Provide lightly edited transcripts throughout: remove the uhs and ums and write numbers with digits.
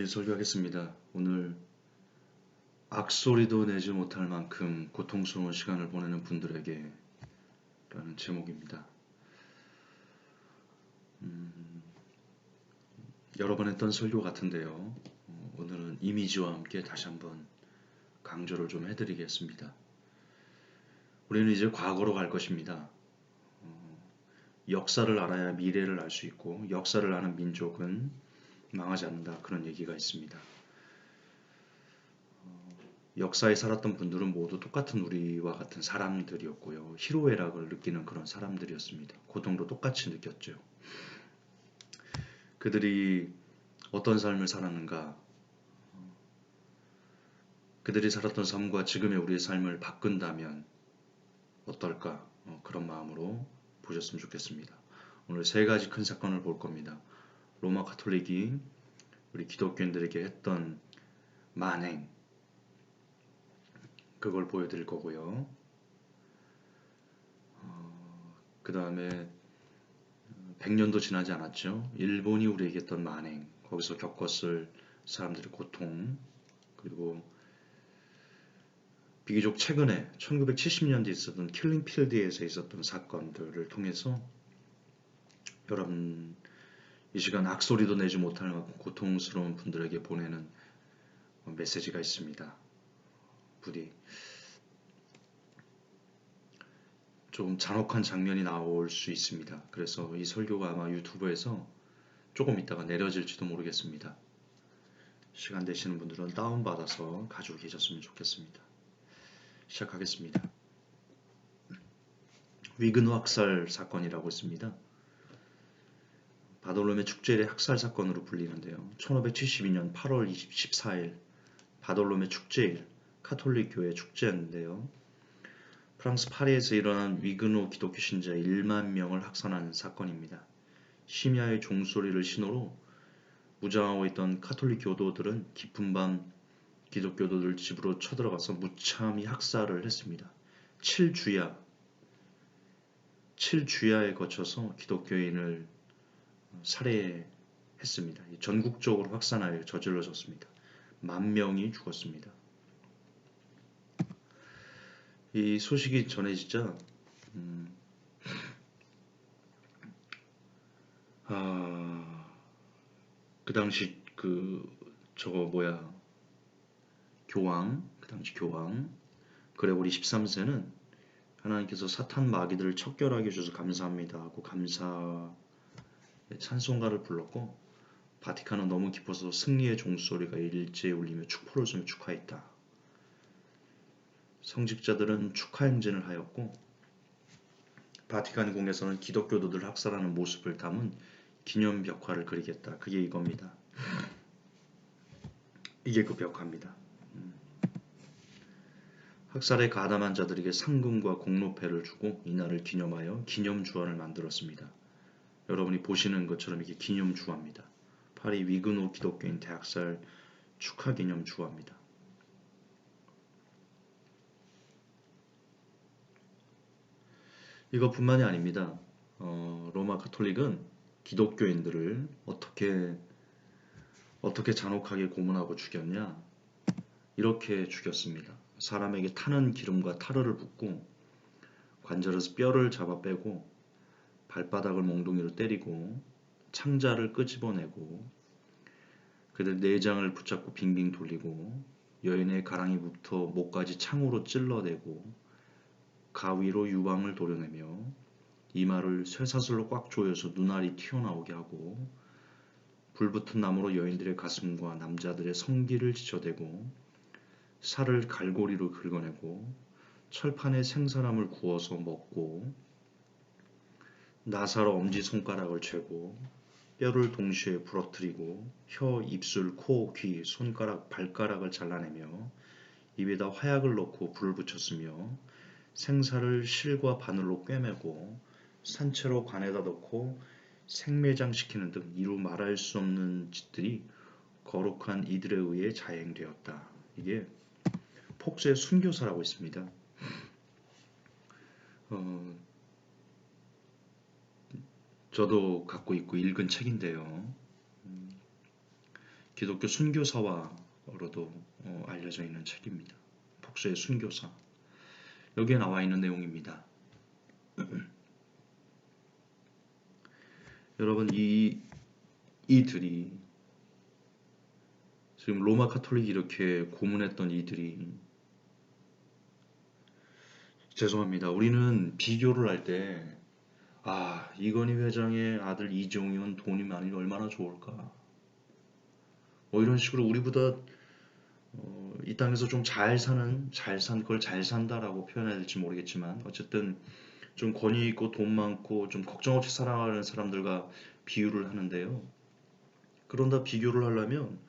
설교하겠습니다. 오늘 악소리도 내지 못할 만큼 고통스러운 시간을 보내는 분들에게 라는 제목입니다. 여러 번 했던 설교 같은데요. 오늘은 이미지와 함께 다시 한번 강조를 좀 해드리겠습니다. 우리는 이제 과거로 갈 것입니다. 역사를 알아야 미래를 알 수 있고 역사를 아는 민족은 망하지 않는다. 그런 얘기가 있습니다. 역사에 살았던 분들은 모두 똑같은 우리와 같은 사람들이었고요. 희로애락을 느끼는 그런 사람들이었습니다. 고통도 똑같이 느꼈죠. 그들이 어떤 삶을 살았는가? 그들이 살았던 삶과 지금의 우리의 삶을 바꾼다면 어떨까? 그런 마음으로 보셨으면 좋겠습니다. 오늘 세 가지 큰 사건을 볼 겁니다. 로마 가톨릭이 우리 기독교인들에게 했던 만행, 그걸 보여드릴 거고요. 그 다음에 100년도 지나지 않았죠. 일본이 우리에게 했던 만행, 거기서 겪었을 사람들의 고통, 그리고 비교적 최근에 1970년대에 있었던 킬링필드에서 있었던 사건들을 통해서 여러분 이 시간 악소리도 내지 못할 만큼 고통스러운 분들에게 보내는 메시지가 있습니다. 부디 좀 잔혹한 장면이 나올 수 있습니다. 그래서 이 설교가 아마 유튜브에서 조금 있다가 내려질지도 모르겠습니다. 시간 되시는 분들은 다운받아서 가지고 계셨으면 좋겠습니다. 시작하겠습니다. 위그노 학살 사건이라고 있습니다. 바돌로메 축제일의 학살 사건으로 불리는데요. 1572년 8월 14일 바돌로메 축제일, 카톨릭 교회 축제였는데요. 프랑스 파리에서 일어난 위그노 기독교 신자 1만 명을 학살하는 사건입니다. 심야의 종소리를 신호로 무장하고 있던 카톨릭 교도들은 깊은 밤 기독교도들 집으로 쳐들어가서 무참히 학살을 했습니다. 7주야에 거쳐서 기독교인을 살해했습니다. 전국적으로 확산하여 저질러졌습니다. 10,000명이 죽었습니다. 이 소식이 전해지자 그 당시 그 당시 교황 그레고리 13세는 하나님께서 사탄 마귀들을 척결하게 해주셔서 감사합니다 하고 감사 찬송가를 불렀고, 바티칸은 너무 기뻐서 승리의 종소리가 일제히 울리며 축포를 쏘며 축하했다. 성직자들은 축하 행진을 하였고, 바티칸 궁에서는 기독교도들을 학살하는 모습을 담은 기념 벽화를 그리겠다. 그게 이겁니다. 이게 그 벽화입니다. 학살에 가담한 자들에게 상금과 공로패를 주고 이날을 기념하여 기념주화를 만들었습니다. 여러분이 보시는 것처럼 이게 기념주화입니다. 파리 위그노 기독교인 대학살 축하 기념주화입니다. 이것뿐만이 아닙니다. 로마 가톨릭은 기독교인들을 어떻게 잔혹하게 고문하고 죽였냐? 이렇게 죽였습니다. 사람에게 타는 기름과 타르를 붓고 관절에서 뼈를 잡아 빼고 발바닥을 몽둥이로 때리고 창자를 끄집어내고 그들 내장을 붙잡고 빙빙 돌리고 여인의 가랑이부터 목까지 창으로 찔러대고 가위로 유방을 도려내며 이마를 쇠사슬로 꽉 조여서 눈알이 튀어나오게 하고 불붙은 나무로 여인들의 가슴과 남자들의 성기를 지쳐대고 살을 갈고리로 긁어내고 철판에 생사람을 구워서 먹고 나사로 엄지손가락을 죄고 뼈를 동시에 부러뜨리고 혀, 입술, 코, 귀, 손가락, 발가락을 잘라내며 입에다 화약을 넣고 불을 붙였으며 생사를 실과 바늘로 꿰매고 산채로 관에다 넣고 생매장시키는 등 이루 말할 수 없는 짓들이 거룩한 이들에 의해 자행되었다. 이게 폭스의 순교사라고 있습니다. 저도 갖고 있고 읽은 책인데요. 기독교 순교사화로도 알려져 있는 책입니다. 복수의 순교사. 여기에 나와 있는 내용입니다. 여러분, 이들이 지금 로마 카톨릭이 이렇게 고문했던 이들이, 죄송합니다. 우리는 비교를 할 때, 이건희 회장의 아들 이종윤 돈이 많이 얼마나 좋을까, 이런 식으로 우리보다 이 땅에서 좀 잘 산다라고 표현해야 될지 모르겠지만, 어쨌든 좀 권위 있고 돈 많고 좀 걱정 없이 살아가는 사람들과 비유를 하는데요. 그런다 비교를 하려면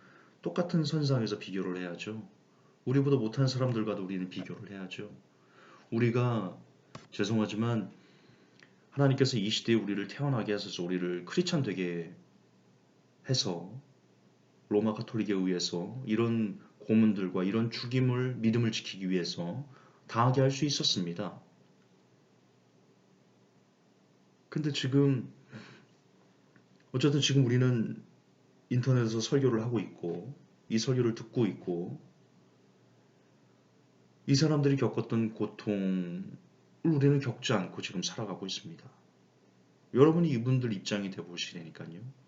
똑같은 선상에서 비교를 해야죠. 우리보다 못한 사람들과도 우리는 비교를 해야죠. 우리가, 죄송하지만 하나님께서 이 시대에 우리를 태어나게 하셔서 우리를 크리스찬 되게 해서 로마 카톨릭에 의해서 이런 고문들과 이런 죽임을, 믿음을 지키기 위해서 당하게 할 수 있었습니다. 근데 지금 어쨌든 지금 우리는 인터넷에서 설교를 하고 있고 이 설교를 듣고 있고 이 사람들이 겪었던 고통을 우리는 겪지 않고 지금 살아가고 있습니다. 여러분이 이분들 입장이 되어보시라니까요.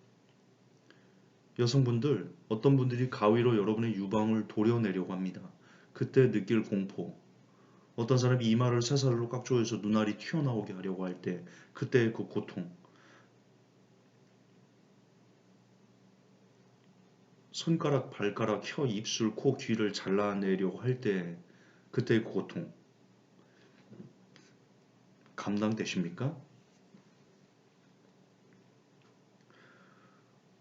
여성분들, 어떤 분들이 가위로 여러분의 유방을 도려내려고 합니다. 그때 느낄 공포, 어떤 사람이 이마를 쇠사슬로 꽉 조여서 눈알이 튀어나오게 하려고 할 때 그때의 그 고통, 손가락, 발가락, 혀, 입술, 코, 귀를 잘라내려고 할 때 그때의 고통, 감당되십니까?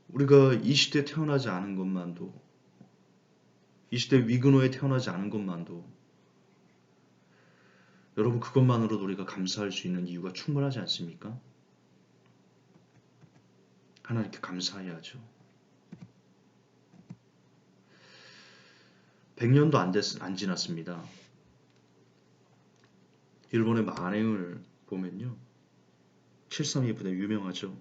우리가 이 시대에 태어나지 않은 것만도, 이 시대 위근호에 태어나지 않은 것만도, 여러분 그것만으로도 우리가 감사할 수 있는 이유가 충분하지 않습니까? 하나님께 감사해야죠. 100년도 안 지났습니다. 일본의 만행을 보면요, 732 부대 유명하죠.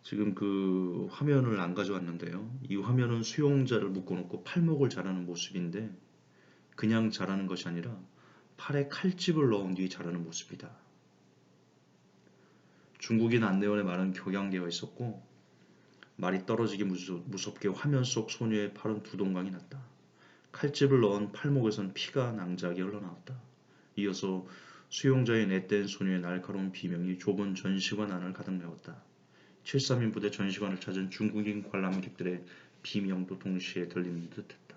지금 그 화면을 안 가져왔는데요. 이 화면은 수용자를 묶어놓고 팔목을 자르는 모습인데, 그냥 자르는 것이 아니라 팔에 칼집을 넣은 뒤에 자르는 모습이다. 중국인 안내원에 많은 격양되어 있었고, 말이 떨어지기 무섭게 화면 속 소녀의 팔은 두 동강이 났다. 칼집을 넣은 팔목에선 피가 낭자하게 흘러나왔다. 이어서 수용자의 넷된 소녀의 날카로운 비명이 좁은 전시관 안을 가득 메웠다. 731 부대 전시관을 찾은 중국인 관람객들의 비명도 동시에 들리는 듯했다.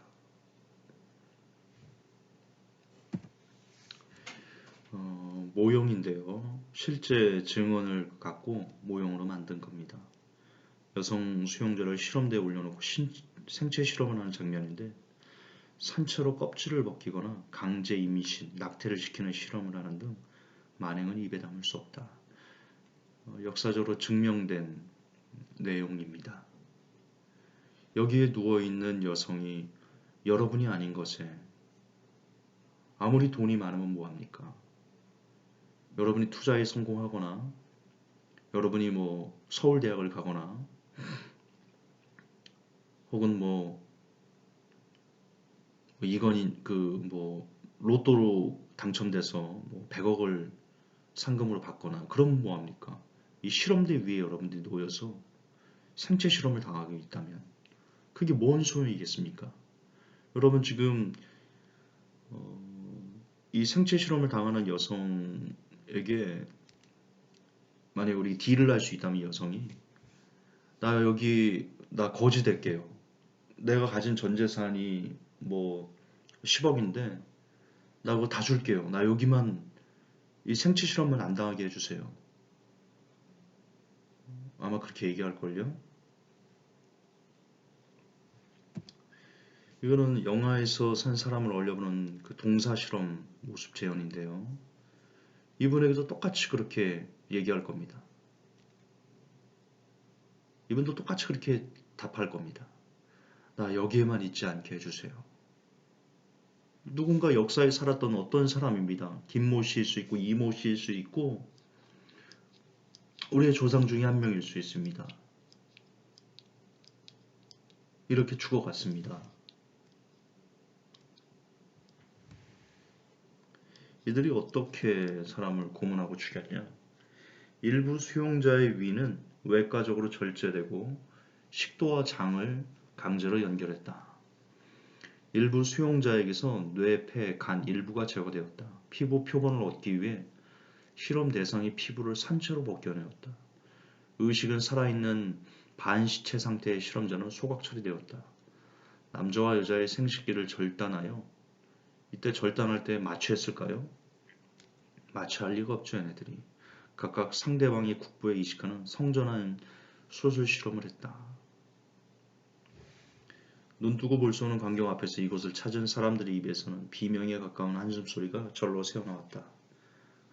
모형인데요. 실제 증언을 갖고 모형으로 만든 겁니다. 여성 수용자를 실험대에 올려놓고 생체 실험을 하는 장면인데, 산채로 껍질을 벗기거나 강제 임신, 낙태를 시키는 실험을 하는 등 만행은 입에 담을 수 없다. 역사적으로 증명된 내용입니다. 여기에 누워있는 여성이 여러분이 아닌 것에 아무리 돈이 많으면 뭐합니까? 여러분이 투자에 성공하거나 여러분이 서울대학을 가거나 혹은 이건희 로또로 당첨돼서 100억을 상금으로 받거나 그러면 뭐합니까? 이 실험대 위에 여러분들이 놓여서 생체 실험을 당하고 있다면 그게 뭔 소용이겠습니까? 여러분 지금 이 생체 실험을 당하는 여성에게 만약에 우리 딜을 할 수 있다면, 여성이 나 거지 될게요. 내가 가진 전 재산이 10억인데 나 그거 다 줄게요. 나 여기만 이 생체 실험만 안 당하게 해주세요. 아마 그렇게 얘기할걸요. 이거는 영화에서 산 사람을 얼려보는 그 동사 실험 모습 재현인데요. 이분에게도 똑같이 그렇게 얘기할 겁니다. 이분도 똑같이 그렇게 답할 겁니다. 나 여기에만 있지 않게 해주세요. 누군가 역사에 살았던 어떤 사람입니다. 김모 씨일 수 있고 이모 씨일 수 있고 우리의 조상 중에 한 명일 수 있습니다. 이렇게 죽어갔습니다. 이들이 어떻게 사람을 고문하고 죽였냐? 일부 수용자의 위는 외과적으로 절제되고 식도와 장을 강제로 연결했다. 일부 수용자에게서 뇌, 폐, 간 일부가 제거되었다. 피부 표본을 얻기 위해 실험 대상이 피부를 산채로 벗겨내었다. 의식은 살아있는 반시체 상태의 실험자는 소각 처리되었다. 남자와 여자의 생식기를 절단하여 이때 절단할 때 마취했을까요? 마취할 리가 없죠, 얘네들이. 각각 상대방의 국부에 이식하는 성전환 수술 실험을 했다. 눈뜨고 볼 수 없는 광경 앞에서 이곳을 찾은 사람들의 입에서는 비명에 가까운 한숨소리가 절로 새어나왔다.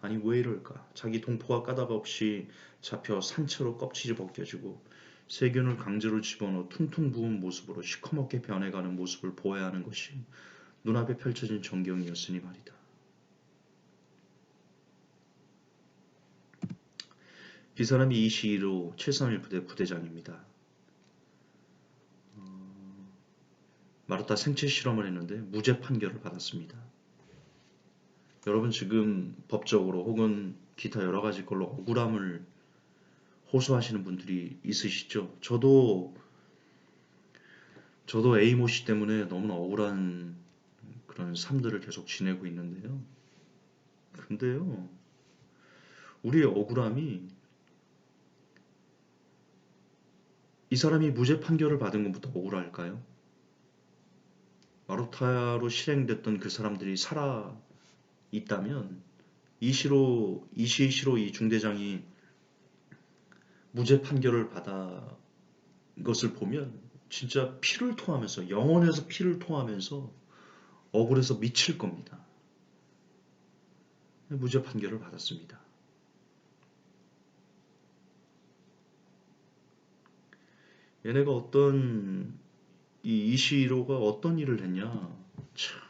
아니 왜 이럴까? 자기 동포가 까닭 없이 잡혀 산채로 껍질이 벗겨지고 세균을 강제로 집어넣어 퉁퉁 부은 모습으로 시커멓게 변해가는 모습을 보아야 하는 것이 눈앞에 펼쳐진 전경이었으니 말이다. 이 사람이 이시히로 731 부대 부대장입니다. 마르타 생체 실험을 했는데 무죄 판결을 받았습니다. 여러분 지금 법적으로 혹은 기타 여러 가지 걸로 억울함을 호소하시는 분들이 있으시죠? 저도 에이모 씨 때문에 너무나 억울한 그런 삶들을 계속 지내고 있는데요. 근데요, 우리의 억울함이 이 사람이 무죄 판결을 받은 것부터 억울할까요? 마루타로 실행됐던 그 사람들이 살아 있다면 이시시로 이 중대장이 무죄 판결을 받아 것을 보면 진짜 피를 토하면서 영혼에서 피를 토하면서 억울해서 미칠 겁니다. 무죄 판결을 받았습니다. 얘네가 이시로가 어떤 일을 했냐? 참,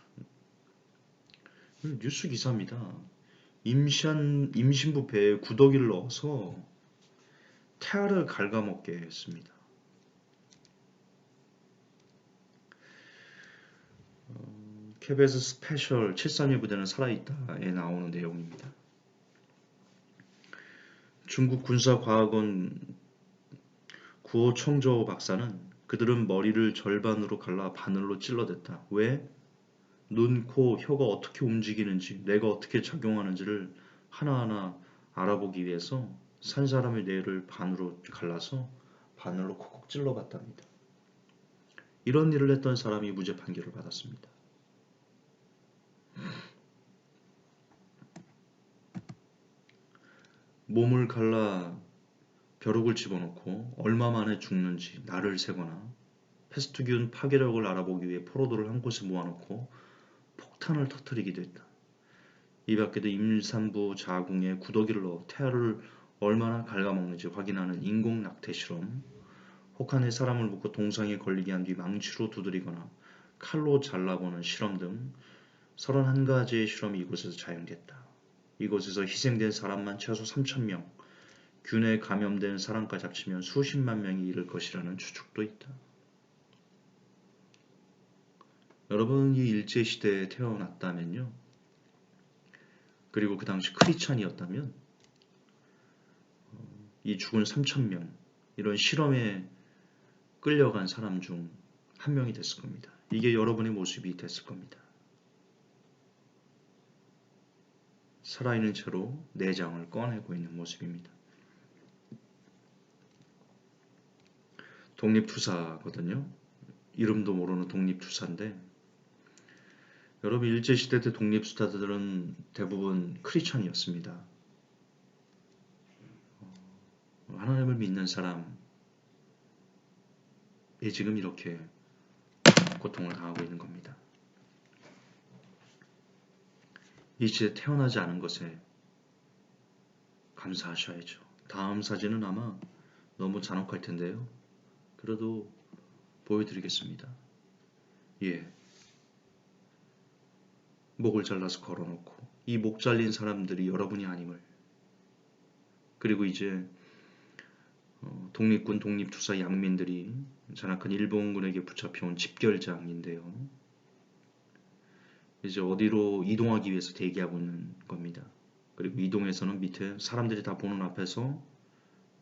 뉴스 기사입니다. 임신부 배에 구더기를 넣어서 태아를 갉아먹게 했습니다. KBS 스페셜 732 부대는 살아있다에 나오는 내용입니다. 중국 군사과학원 구호청조 박사는 그들은 머리를 절반으로 갈라 바늘로 찔러댔다. 왜? 눈, 코, 혀가 어떻게 움직이는지, 뇌가 어떻게 작용하는지를 하나하나 알아보기 위해서 산 사람의 뇌를 반으로 갈라서 바늘로 콕콕 찔러봤답니다. 이런 일을 했던 사람이 무죄 판결을 받았습니다. 몸을 갈라 벼룩을 집어넣고 얼마 만에 죽는지 날을 세거나 패스트균 파괴력을 알아보기 위해 포로들을 한 곳에 모아놓고 폭탄을 터뜨리기도 했다. 이 밖에도 임산부 자궁에 구더기를 넣어 태아를 얼마나 갉아먹는지 확인하는 인공 낙태 실험, 혹한에 사람을 묶고 동상에 걸리게 한 뒤 망치로 두드리거나 칼로 잘라보는 실험 등 31가지의 실험이 이곳에서 자행됐다. 이곳에서 희생된 사람만 최소 3,000명, 균에 감염된 사람까지 합치면 수십만 명이 이를 것이라는 추측도 있다. 여러분이 일제시대에 태어났다면요. 그리고 그 당시 크리스찬이었다면 이 죽은 3,000명, 이런 실험에 끌려간 사람 중 한 명이 됐을 겁니다. 이게 여러분의 모습이 됐을 겁니다. 살아있는 채로 내장을 꺼내고 있는 모습입니다. 독립투사거든요. 이름도 모르는 독립투사인데 여러분 일제시대 때 독립투사들은 대부분 크리스찬이었습니다. 하나님을 믿는 사람이 지금 이렇게 고통을 당하고 있는 겁니다. 이 시대에 태어나지 않은 것에 감사하셔야죠. 다음 사진은 아마 너무 잔혹할 텐데요. 그래도 보여드리겠습니다. 예, 목을 잘라서 걸어놓고 이 목 잘린 사람들이 여러분이 아님을, 그리고 이제 독립군 독립투사 양민들이 잔악한 일본군에게 붙잡혀온 집결장인데요. 이제 어디로 이동하기 위해서 대기하고 있는 겁니다. 그리고 이동해서는 밑에 사람들이 다 보는 앞에서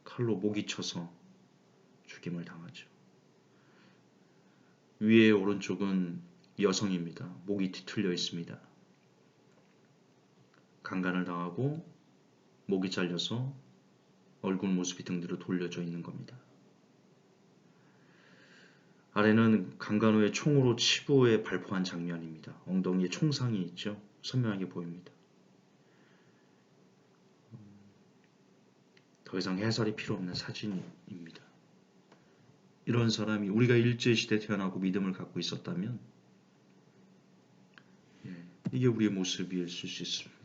칼로 목이 쳐서 죽임을 당하죠. 위에 오른쪽은 여성입니다. 목이 뒤틀려 있습니다. 강간을 당하고 목이 잘려서 얼굴 모습이 등뒤로 돌려져 있는 겁니다. 아래는 강간 후에 총으로 치부에 발포한 장면입니다. 엉덩이에 총상이 있죠. 선명하게 보입니다. 더 이상 해설이 필요 없는 사진입니다. 이런 사람이 우리가 일제시대에 태어나고 믿음을 갖고 있었다면 이게 우리의 모습일 수 있습니다.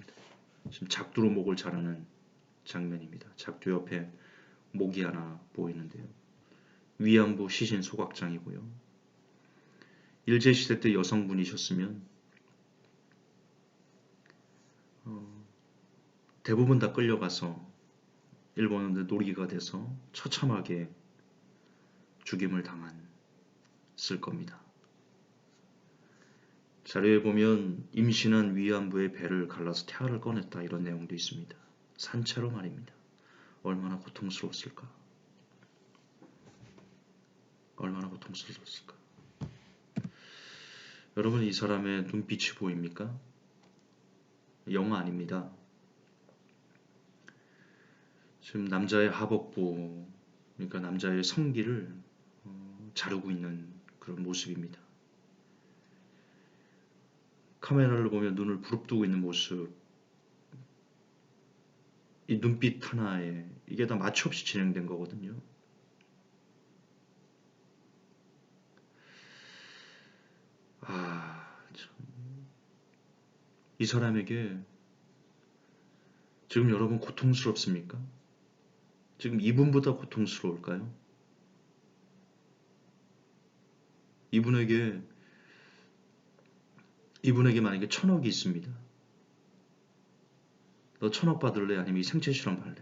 지금 작두로 목을 자르는 장면입니다. 작두 옆에 목이 하나 보이는데요. 위안부 시신 소각장이고요. 일제시대 때 여성분이셨으면 대부분 다 끌려가서 일본인들 놀이가 돼서 처참하게 죽임을 당했을 겁니다. 자료에 보면 임신한 위안부의 배를 갈라서 태아를 꺼냈다 이런 내용도 있습니다. 산채로 말입니다. 얼마나 고통스러웠을까? 얼마나 고통스러웠을까? 여러분 이 사람의 눈빛이 보입니까? 영어 아닙니다. 지금 남자의 하복부, 그러니까 남자의 성기를 자르고 있는 그런 모습입니다. 카메라를 보면 눈을 부릅뜨고 있는 모습, 이 눈빛 하나에 이게 다 마취 없이 진행된 거거든요. 이 사람에게 지금 여러분 고통스럽습니까? 지금 이분보다 고통스러울까요? 이분에게 만약에 1,000억이 있습니다. 너 1,000억 받을래? 아니면 이 생체 실험 할래?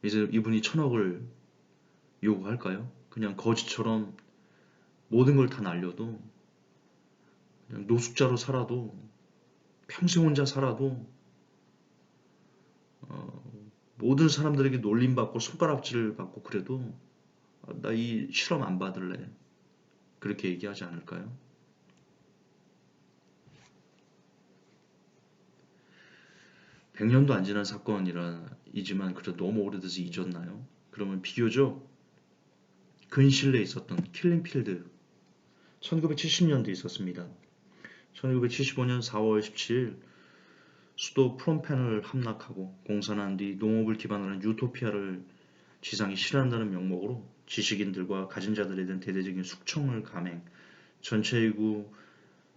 이제 이분이 1,000억을 요구할까요? 그냥 거지처럼 모든 걸 다 날려도 그냥 노숙자로 살아도 평생 혼자 살아도 모든 사람들에게 놀림받고 손가락질 받고 그래도 나 이 실험 안 받을래. 그렇게 얘기하지 않을까요? (100년도) 안 지난 사건이지만 그래도 너무 오래돼서 잊었나요? 그러면 비교적 근실내에 있었던 킬링필드 1970년대에 있었습니다. 1975년 4월 17일 수도 프놈펜을 함락하고 공산한 뒤 농업을 기반으로 한 유토피아를 지상에 실현한다는 명목으로 지식인들과 가진 자들에 대한 대대적인 숙청을 감행, 전체 인구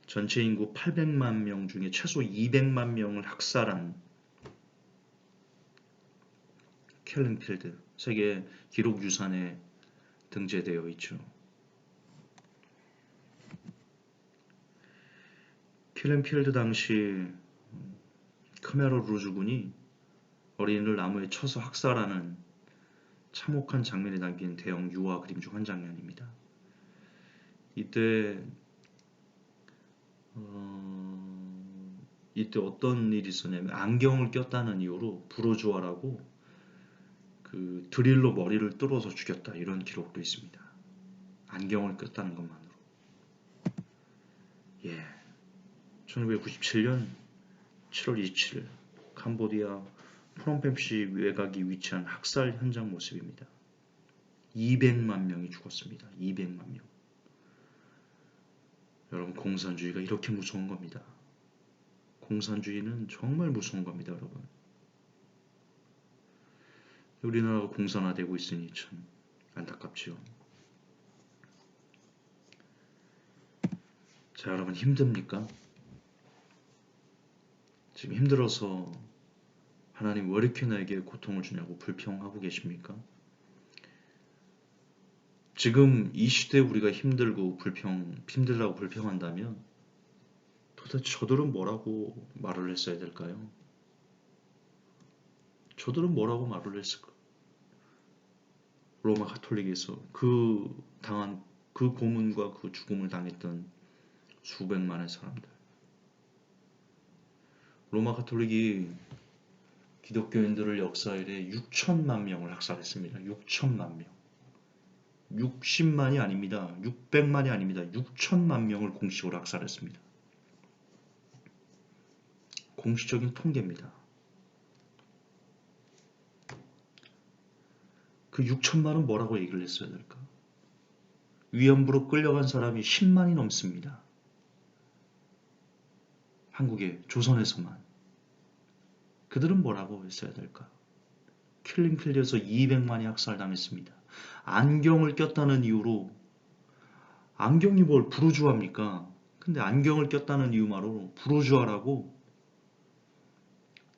800만 명 중에 최소 200만 명을 학살한 킬링필드, 세계 기록유산에 등재되어 있죠. 킬링필드 당시 크메르 루즈군이 어린이를 나무에 쳐서 학살하는 참혹한 장면이 담긴 대형 유화 그림 중 한 장면입니다. 이때 어떤 일이 있었냐면 안경을 꼈다는 이유로 부르주아라고 그 드릴로 머리를 뚫어서 죽였다 이런 기록도 있습니다. 안경을 꼈다는 것만으로. 1997년 7월 27일 캄보디아 프놈펜시 외곽이 위치한 학살 현장 모습입니다. 200만 명이 죽었습니다. 200만 명. 여러분 공산주의가 이렇게 무서운 겁니다. 공산주의는 정말 무서운 겁니다. 여러분. 우리나라가 공산화되고 있으니 참 안타깝지요. 자, 여러분 힘듭니까? 지금 힘들어서 하나님 왜 이렇게 나에게 고통을 주냐고 불평하고 계십니까? 지금 이 시대에 우리가 힘들다고 불평한다면 도대체 저들은 뭐라고 말을 했어야 될까요? 저들은 뭐라고 말을 했을까? 로마 가톨릭에서 그 당한 그 고문과 그 죽음을 당했던 수백만의 사람들. 로마 가톨릭이 기독교인들을 역사 이래 6천만 명을 학살했습니다. 6천만 명. 60만이 아닙니다. 600만이 아닙니다. 6천만 명을 공식으로 학살했습니다. 공식적인 통계입니다. 그 6천만은 뭐라고 얘기를 했어야 될까? 위안부로 끌려간 사람이 10만이 넘습니다. 한국에, 조선에서만. 그들은 뭐라고 했어야 될까? 킬링필드에서 200만이 학살당했습니다. 안경을 꼈다는 이유로, 안경이 뭘 부르주아입니까? 근데 안경을 꼈다는 이유만으로 부르주아라고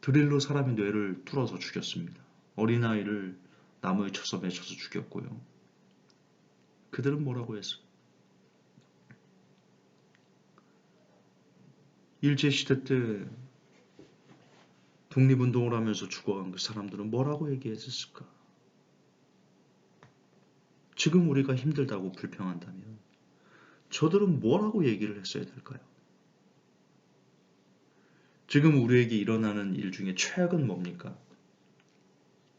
드릴로 사람의 뇌를 뚫어서 죽였습니다. 어린아이를 나무에 쳐서 맺혀서 죽였고요. 그들은 뭐라고 했어? 일제시대 때 독립운동을 하면서 죽어간 그 사람들은 뭐라고 얘기했을까? 지금 우리가 힘들다고 불평한다면 저들은 뭐라고 얘기를 했어야 될까요? 지금 우리에게 일어나는 일 중에 최악은 뭡니까?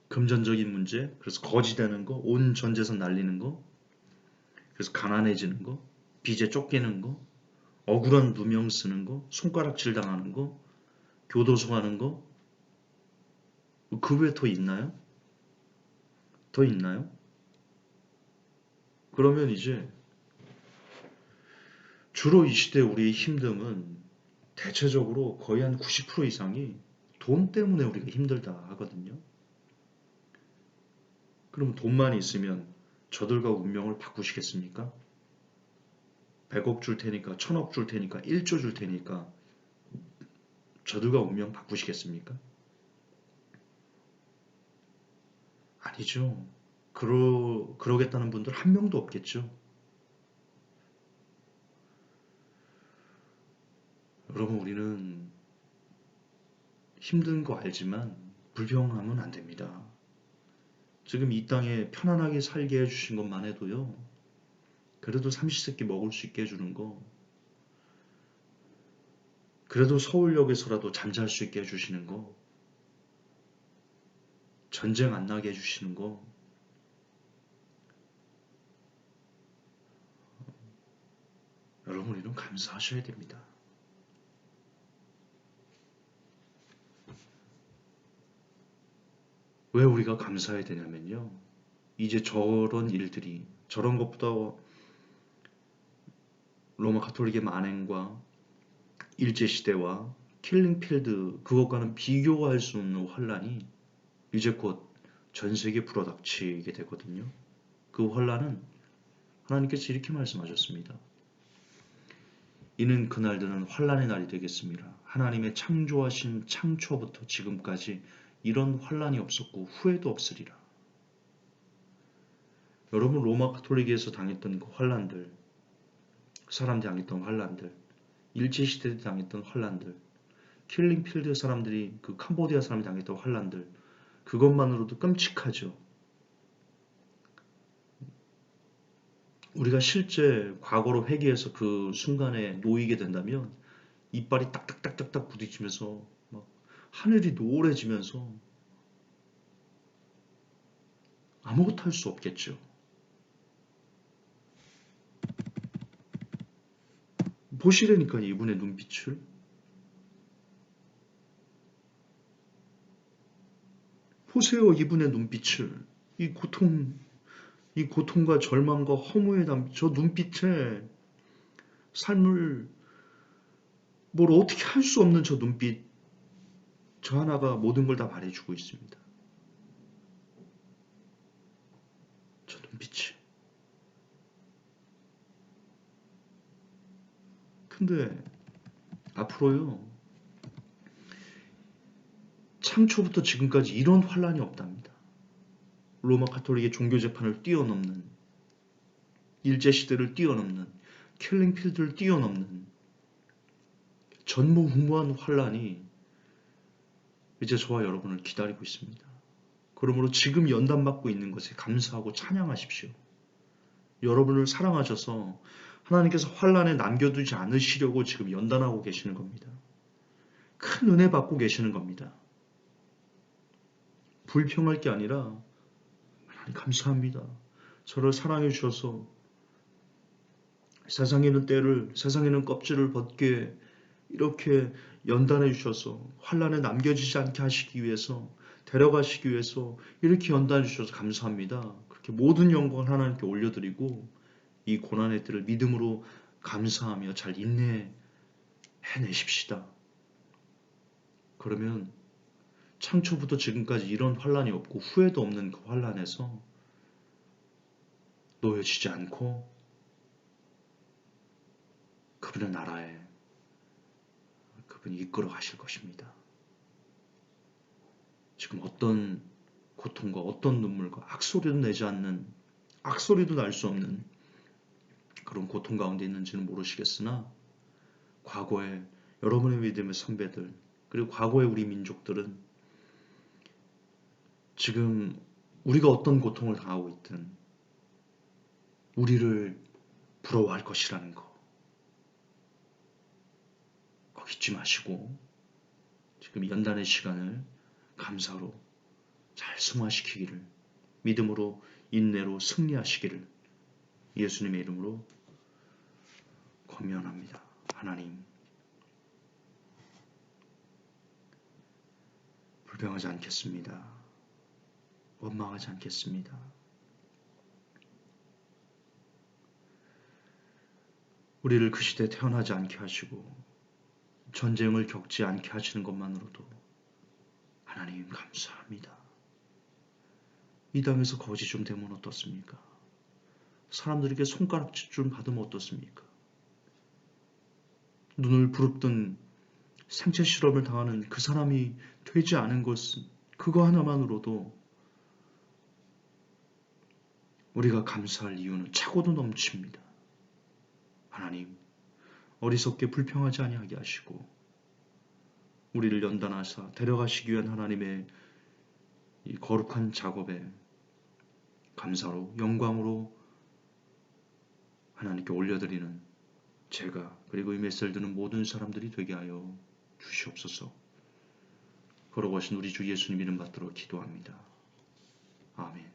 금전적인 문제, 그래서 거지되는 거, 온 전 재산 날리는 거, 그래서 가난해지는 거, 빚에 쫓기는 거, 억울한 누명 쓰는 거, 손가락질 당하는 거, 교도소 가는 거, 그 외에 더 있나요? 더 있나요? 그러면 이제 주로 이 시대 우리의 힘듦은 대체적으로 거의 한 90% 이상이 돈 때문에 우리가 힘들다 하거든요. 그럼 돈만 있으면 저들과 운명을 바꾸시겠습니까? 100억 줄 테니까, 1000억 줄 테니까, 1조 줄 테니까 저들과 운명 바꾸시겠습니까? 아니죠. 그러겠다는 분들 한 명도 없겠죠. 여러분, 우리는 힘든 거 알지만 불평하면 안 됩니다. 지금 이 땅에 편안하게 살게 해주신 것만 해도요. 그래도 삼시세끼 먹을 수 있게 해주는 거, 그래도 서울역에서라도 잠잘 수 있게 해주시는 거, 전쟁 안 나게 해주시는 거, 여러분 우리는 감사하셔야 됩니다. 왜 우리가 감사해야 되냐면요. 이제 저런 일들이, 저런 것보다 로마 가톨릭의 만행과 일제시대와 킬링필드, 그것과는 비교할 수 없는 환란이 이제 곧 전 세계에 불어닥치게 되거든요. 그 환란은 하나님께서 이렇게 말씀하셨습니다. 이는 그날들은 환란의 날이 되겠습니다. 하나님의 창조하신 창초부터 지금까지 이런 환란이 없었고 후회도 없으리라. 여러분, 로마 가톨릭에서 당했던 그 환란들, 사람들이 당했던 환란들, 일제시대 때 당했던 환란들, 킬링필드 사람들이, 그 캄보디아 사람이 당했던 환란들, 그것만으로도 끔찍하죠. 우리가 실제 과거로 회귀해서 그 순간에 놓이게 된다면 이빨이 딱딱딱딱딱 부딪히면서 막 하늘이 노래지면서 아무것도 할 수 없겠죠. 보시라니까 이분의 눈빛을. 보세요, 이분의 눈빛을. 이 고통, 이 고통과 절망과 허무에 담긴 저 눈빛에 삶을 뭘 어떻게 할 수 없는 저 눈빛, 저 하나가 모든 걸 다 말해주고 있습니다. 저 눈빛이. 근데 앞으로요, 창초부터 지금까지 이런 환란이 없답니다. 로마 가톨릭의 종교 재판을 뛰어넘는, 일제시대를 뛰어넘는, 킬링필드를 뛰어넘는 전무후무한 환란이 이제 저와 여러분을 기다리고 있습니다. 그러므로 지금 연단받고 있는 것에 감사하고 찬양하십시오. 여러분을 사랑하셔서 하나님께서 환난에 남겨두지 않으시려고 지금 연단하고 계시는 겁니다. 큰 은혜 받고 계시는 겁니다. 불평할 게 아니라 하나님 감사합니다. 저를 사랑해 주셔서 세상에는 껍질을 벗게 이렇게 연단해 주셔서 환난에 남겨지지 않게 하시기 위해서 데려가시기 위해서 이렇게 연단해 주셔서 감사합니다. 그렇게 모든 영광을 하나님께 올려드리고 이 고난의 때를 믿음으로 감사하며 잘 인내해내십시다. 그러면 창초부터 지금까지 이런 환난이 없고 후회도 없는 그 환난에서 놓여지지 않고 그분의 나라에 그분이 이끌어 가실 것입니다. 지금 어떤 고통과 어떤 눈물과 악소리도 내지 않는, 악소리도 날 수 없는 그런 고통 가운데 있는지는 모르시겠으나 과거에 여러분의 믿음의 선배들 그리고 과거의 우리 민족들은 지금 우리가 어떤 고통을 당하고 있든 우리를 부러워할 것이라는 거 잊지 마시고 지금 연단의 시간을 감사로 잘 승화시키기를, 믿음으로 인내로 승리하시기를 예수님의 이름으로 권면합니다. 하나님, 불평하지 않겠습니다. 원망하지 않겠습니다. 우리를 그 시대에 태어나지 않게 하시고 전쟁을 겪지 않게 하시는 것만으로도 하나님 감사합니다. 이 땅에서 거지 좀 되면 어떻습니까? 사람들에게 손가락질 좀 받으면 어떻습니까? 눈을 부릅뜬 생체 실험을 당하는 그 사람이 되지 않은 것은 그거 하나만으로도 우리가 감사할 이유는 차고도 넘칩니다. 하나님, 어리석게 불평하지 아니하게 하시고 우리를 연단하사 데려가시기 위한 하나님의 이 거룩한 작업에 감사로 영광으로 하나님께 올려드리는 제가 그리고 이 메시지를 듣는 모든 사람들이 되게 하여 주시옵소서. 걸어가신 우리 주 예수님 이름 받들어 기도합니다. 아멘.